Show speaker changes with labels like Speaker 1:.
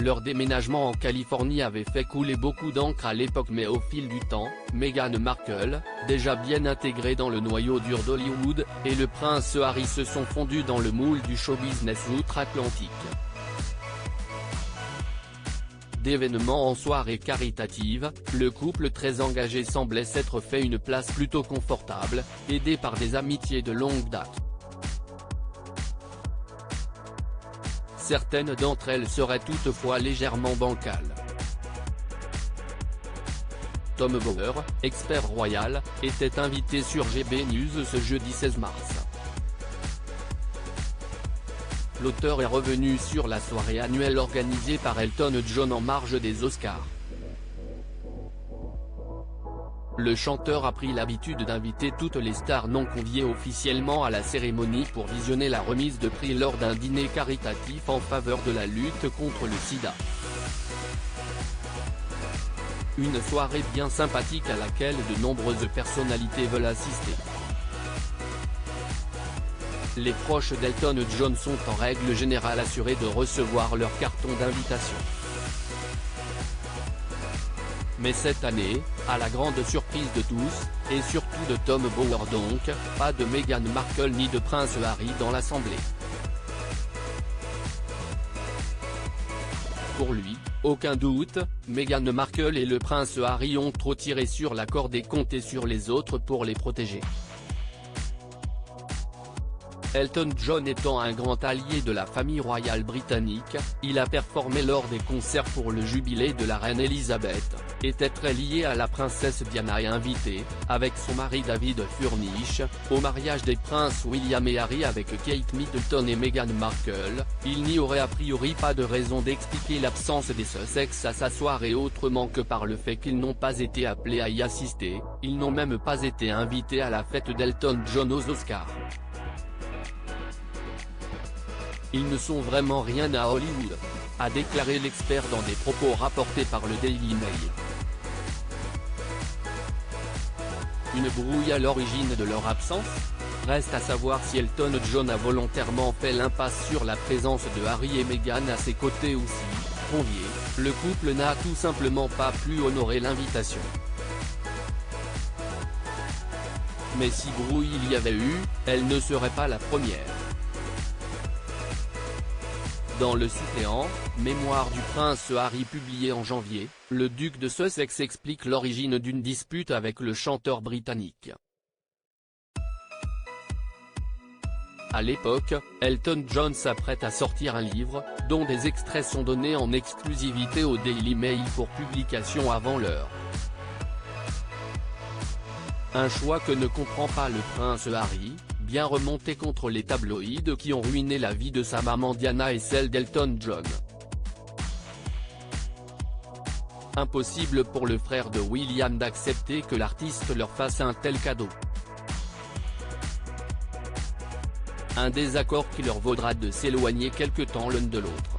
Speaker 1: Leur déménagement en Californie avait fait couler beaucoup d'encre à l'époque, mais au fil du temps, Meghan Markle, déjà bien intégrée dans le noyau dur d'Hollywood, et le prince Harry se sont fondus dans le moule du show business outre-Atlantique. D'événements en soirée caritative, le couple très engagé semblait s'être fait une place plutôt confortable, aidé par des amitiés de longue date. Certaines d'entre elles seraient toutefois légèrement bancales. Tom Bower, expert royal, était invité sur GB News ce jeudi 16 mars. L'auteur est revenu sur la soirée annuelle organisée par Elton John en marge des Oscars. Le chanteur a pris l'habitude d'inviter toutes les stars non conviées officiellement à la cérémonie pour visionner la remise de prix lors d'un dîner caritatif en faveur de la lutte contre le sida. Une soirée bien sympathique à laquelle de nombreuses personnalités veulent assister. Les proches d'Elton John sont en règle générale assurés de recevoir leur carton d'invitation. Mais cette année, à la grande surprise de tous, et surtout de Tom Bower donc, pas de Meghan Markle ni de prince Harry dans l'assemblée. Pour lui, aucun doute, Meghan Markle et le prince Harry ont trop tiré sur la corde et compté sur les autres pour les protéger. Elton John étant un grand allié de la famille royale britannique, il a performé lors des concerts pour le jubilé de la reine Elisabeth, était très lié à la princesse Diana et invité, avec son mari David Furnish, au mariage des princes William et Harry avec Kate Middleton et Meghan Markle. Il n'y aurait a priori pas de raison d'expliquer l'absence des Sussex à sa soirée autrement que par le fait qu'ils n'ont pas été appelés à y assister, ils n'ont même pas été invités à la fête d'Elton John aux Oscars. Ils ne sont vraiment rien à Hollywood, a déclaré l'expert dans des propos rapportés par le Daily Mail. Une brouille à l'origine de leur absence? Reste à savoir si Elton John a volontairement fait l'impasse sur la présence de Harry et Meghan à ses côtés ou si, convié, le couple n'a tout simplement pas pu honorer l'invitation. Mais si brouille il y avait eu, elle ne serait pas la première. Dans le suppléant « Mémoire du prince Harry » publié en janvier, le duc de Sussex explique l'origine d'une dispute avec le chanteur britannique. À l'époque, Elton John s'apprête à sortir un livre, dont des extraits sont donnés en exclusivité au Daily Mail pour publication avant l'heure. Un choix que ne comprend pas le prince Harry, bien remonté contre les tabloïds qui ont ruiné la vie de sa maman Diana et celle d'Elton John. Impossible pour le frère de William d'accepter que l'artiste leur fasse un tel cadeau. Un désaccord qui leur vaudra de s'éloigner quelque temps l'un de l'autre.